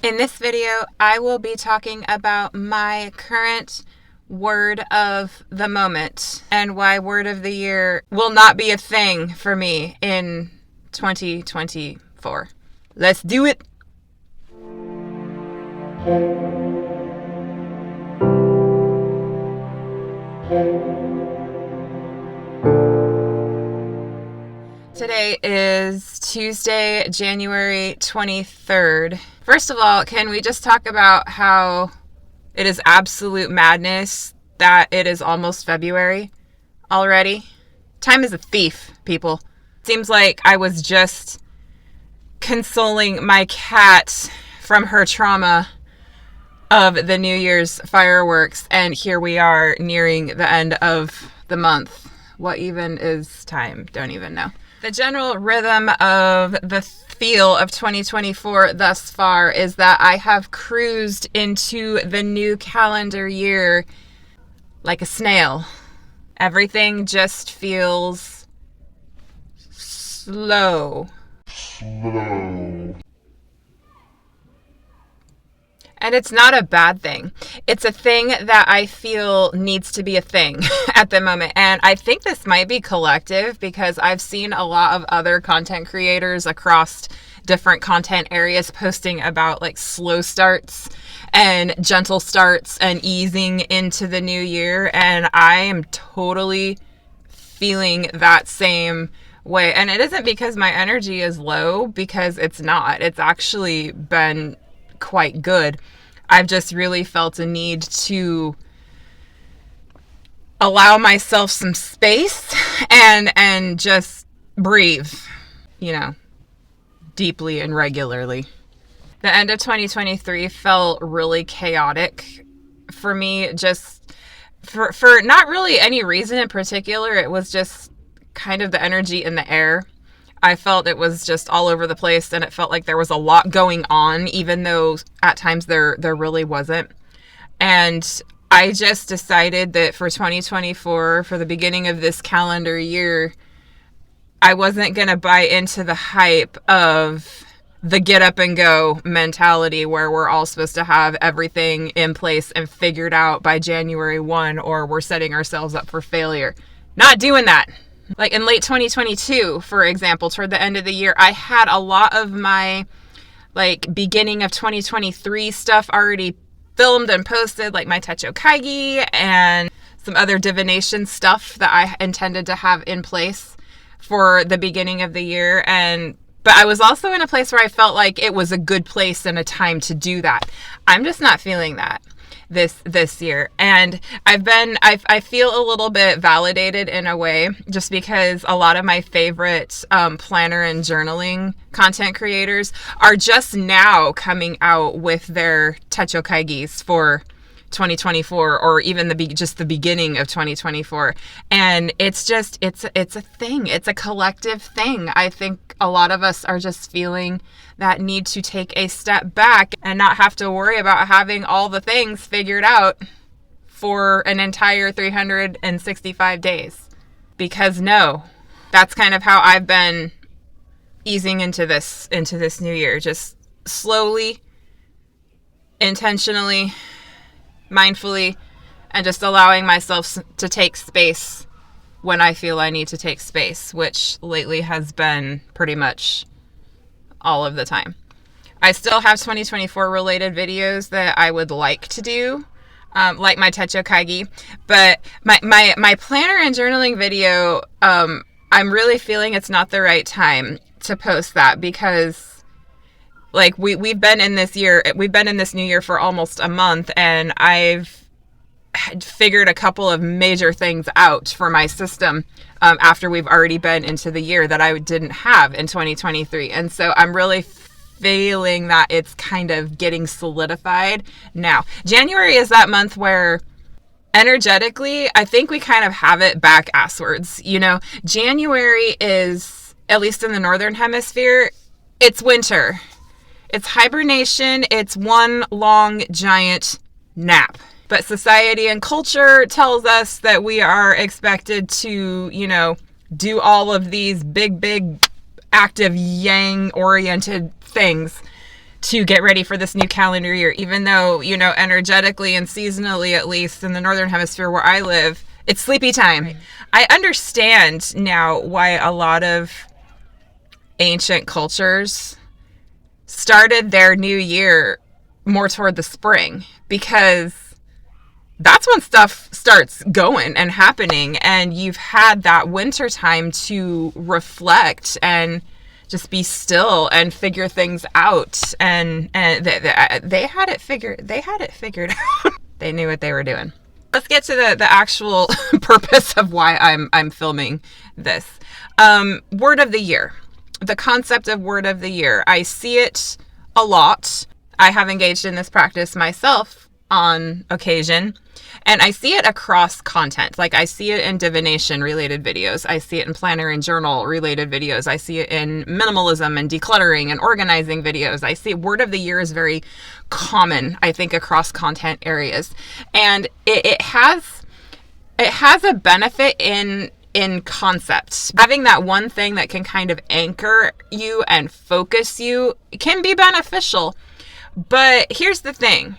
In this video, I will be talking about my current word of the moment and why word of the year will not be a thing for me in 2024. Let's do it. Today is Tuesday, January 23rd. First of all, can we just talk about how it is absolute madness that it is almost February already? Time is a thief, people. Seems like I was just consoling my cat from her trauma of the New Year's fireworks, and here we are nearing the end of the month. What even is time? Don't even know. The general rhythm of the feel of 2024 thus far is that I have cruised into the new calendar year like a snail. Everything just feels slow. And it's not a bad thing. It's a thing that I feel needs to be a thing at the moment. And I think this might be collective because I've seen a lot of other content creators across different content areas posting about like slow starts and gentle starts and easing into the new year. And I am totally feeling that same way. And it isn't because my energy is low, because it's not. It's actually been quite good. I've just really felt a need to allow myself some space and just breathe, deeply and regularly. The end of 2023 felt really chaotic for me, just for not really any reason in particular. It was just kind of the energy in the air. I felt it was just all over the place, and it felt like there was a lot going on, even though at times there really wasn't. And I just decided that for 2024, for the beginning of this calendar year, I wasn't going to buy into the hype of the get up and go mentality where we're all supposed to have everything in place and figured out by January 1, or we're setting ourselves up for failure. Not doing that. Like in late 2022, for example, toward the end of the year, I had a lot of my beginning of 2023 stuff already filmed and posted, like my Techo Kaigi and some other divination stuff that I intended to have in place for the beginning of the year. But I was also in a place where I felt like it was a good place and a time to do that. I'm just not feeling that this year. And I feel a little bit validated in a way, just because a lot of my favorite planner and journaling content creators are just now coming out with their Techo Kaigis for 2024, or even just the beginning of 2024. And it's a thing. It's a collective thing. I think a lot of us are just feeling that need to take a step back and not have to worry about having all the things figured out for an entire 365 days. Because that's kind of how I've been easing into this new year. Just slowly, intentionally, mindfully, and just allowing myself to take space when I feel I need to take space, which lately has been pretty much all of the time. I still have 2024 related videos that I would like to do, like my Techo Kaigi, but my planner and journaling video, I'm really feeling it's not the right time to post that, because we've been in this new year for almost a month, and I've figured a couple of major things out for my system after we've already been into the year that I didn't have in 2023. And so I'm really feeling that it's kind of getting solidified now. January is that month where energetically, I think we kind of have it back asswards. January is, at least in the Northern Hemisphere, it's winter. It's hibernation. It's one long giant nap. But society and culture tells us that we are expected to, do all of these big, active, yang-oriented things to get ready for this new calendar year, even though, you know, energetically and seasonally, at least in the Northern Hemisphere where I live, it's sleepy time. Right. I understand now why a lot of ancient cultures started their new year more toward the spring, because that's when stuff starts going and happening, and you've had that winter time to reflect and just be still and figure things out. And they had it figured out. They knew what they were doing. Let's get to the actual purpose of why I'm filming this. Word of the year. The concept of word of the year. I see it a lot. I have engaged in this practice myself on occasion, and I see it across content. Like, I see it in divination related videos. I see it in planner and journal related videos. I see it in minimalism and decluttering and organizing videos. I see word of the year is very common, I think, across content areas. And it has a benefit in concept. Having that one thing that can kind of anchor you and focus you can be beneficial. But here's the thing.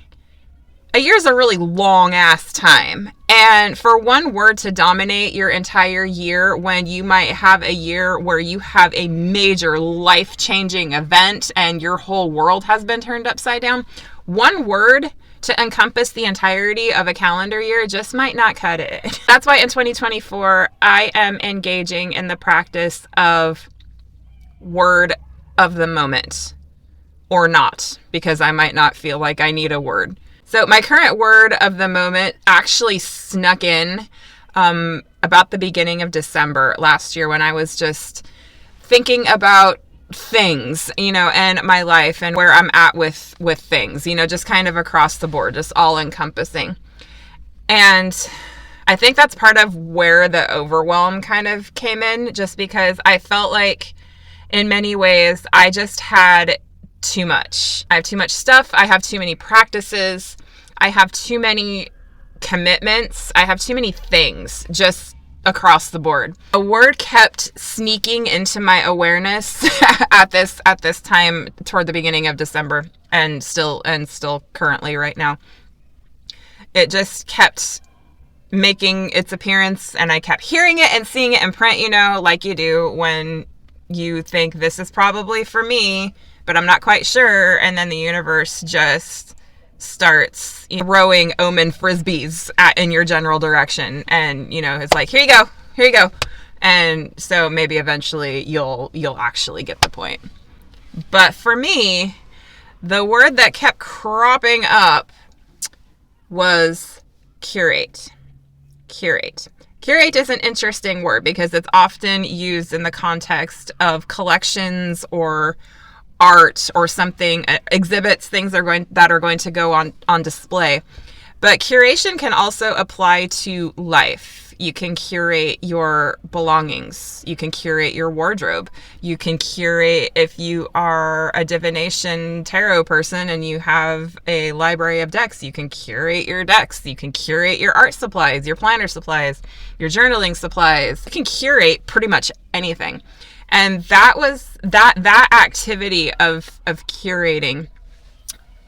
A year's a really long ass time. And for one word to dominate your entire year, when you might have a year where you have a major life-changing event and your whole world has been turned upside down, one word to encompass the entirety of a calendar year just might not cut it. That's why in 2024, I am engaging in the practice of word of the moment, or not, because I might not feel like I need a word. So my current word of the moment actually snuck in about the beginning of December last year, when I was just thinking about things, you know, and my life and where I'm at with things, you know, just kind of across the board, just all encompassing. And I think that's part of where the overwhelm kind of came in, just because I felt like in many ways I just had too much. I have too much stuff. I have too many practices. I have too many commitments. I have too many things just across the board. A word kept sneaking into my awareness at this time toward the beginning of December, and still currently right now. It just kept making its appearance, and I kept hearing it and seeing it in print, you know, like you do when you think this is probably for me, but I'm not quite sure. And then the universe just starts throwing omen frisbees in your general direction. And, you know, it's like, here you go. And so maybe eventually you'll actually get the point. But for me, the word that kept cropping up was curate. Curate. Curate is an interesting word because it's often used in the context of collections or art or something, exhibits, things that are going to go on display. But curation can also apply to life. You can curate your belongings. You can curate your wardrobe. You can curate, if you are a divination tarot person and you have a library of decks, you can curate your decks. You can curate your art supplies, your planner supplies, your journaling supplies. You can curate pretty much anything. And that was that activity of curating,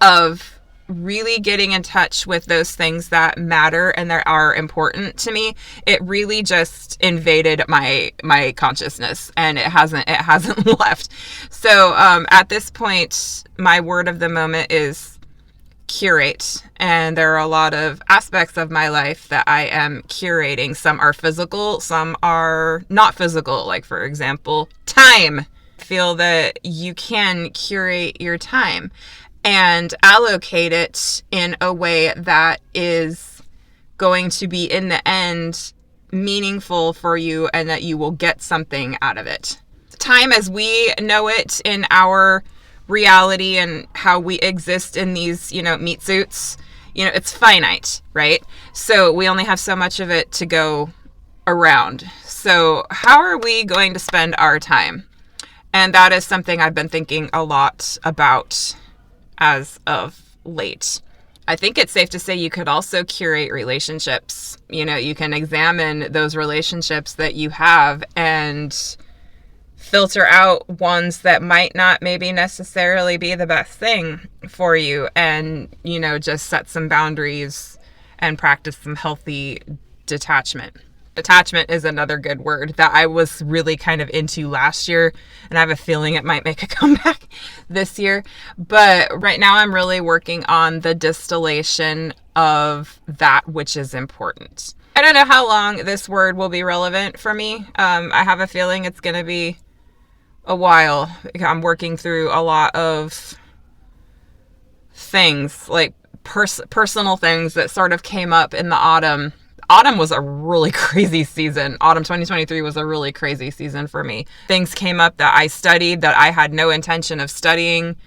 of really getting in touch with those things that matter and that are important to me. It really just invaded my consciousness, and it hasn't left. So at this point, my word of the moment is curate, and there are a lot of aspects of my life that I am curating. Some are physical, some are not physical, like, for example, time. I feel that you can curate your time and allocate it in a way that is going to be, in the end, meaningful for you, and that you will get something out of it. Time as we know it in our reality and how we exist in these, you know, meat suits, you know, it's finite, right? So we only have so much of it to go around. So how are we going to spend our time? And that is something I've been thinking a lot about as of late. I think it's safe to say you could also curate relationships. You know, you can examine those relationships that you have and filter out ones that might not maybe necessarily be the best thing for you, and, you know, just set some boundaries and practice some healthy detachment. Detachment is another good word that I was really kind of into last year, and I have a feeling it might make a comeback this year. But right now I'm really working on the distillation of that which is important. I don't know how long this word will be relevant for me. I have a feeling it's going to be a while. I'm working through a lot of things, like personal things that sort of came up in the autumn. Autumn was a really crazy season. Autumn 2023 was a really crazy season for me. Things came up that I studied that I had no intention of studying.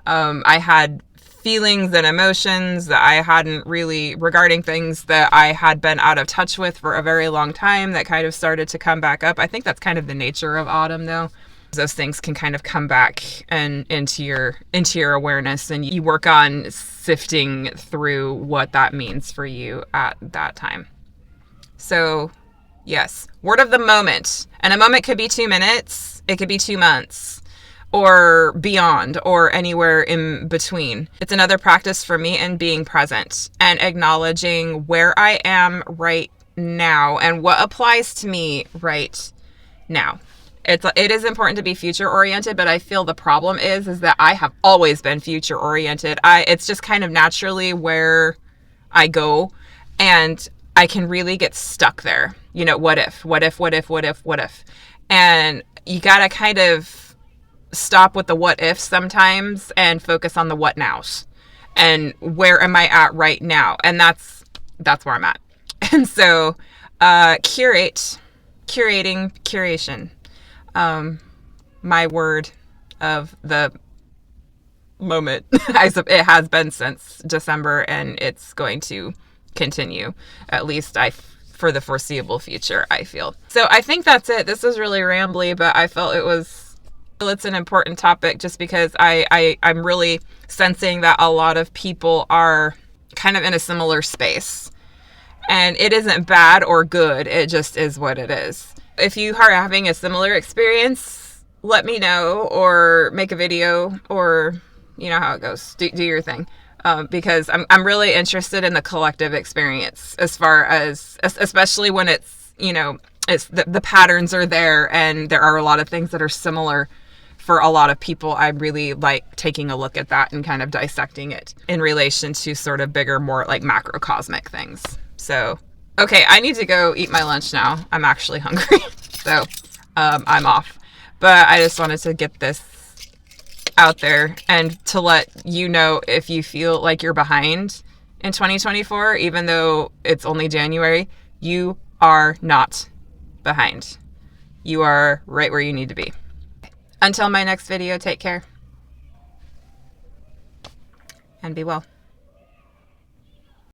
I had feelings and emotions that I hadn't really, regarding things that I had been out of touch with for a very long time, that kind of started to come back up. I think that's kind of the nature of autumn, though. Those things can kind of come back and into your awareness, and you work on sifting through what that means for you at that time. So, yes, word of the moment. And a moment could be 2 minutes, it could be 2 months, or beyond, or anywhere in between. It's another practice for me in being present and acknowledging where I am right now and what applies to me right now. It is important to be future oriented, but I feel the problem is that I have always been future oriented. It's just kind of naturally where I go, and I can really get stuck there. You know, what if? And you got to kind of stop with the what ifs sometimes and focus on the what nows. And where am I at right now? And that's where I'm at. And so, curation. My word of the moment. It has been since December, and it's going to continue, at least for the foreseeable future, I feel. So I think that's it. This was really rambly, but I felt it's an important topic, just because I'm really sensing that a lot of people are kind of in a similar space. And it isn't bad or good. It just is what it is. If you are having a similar experience, let me know, or make a video, or you know how it goes. Do your thing. Because I'm really interested in the collective experience, as far as, especially when it's, you know, it's the patterns are there, and there are a lot of things that are similar for a lot of people. I really like taking a look at that and kind of dissecting it in relation to sort of bigger, more like macrocosmic things. So, okay, I need to go eat my lunch now. I'm actually hungry. So, I'm off. But I just wanted to get this out there and to let you know, if you feel like you're behind in 2024, even though it's only January, you are not behind. You are right where you need to be. Until my next video, take care and be well.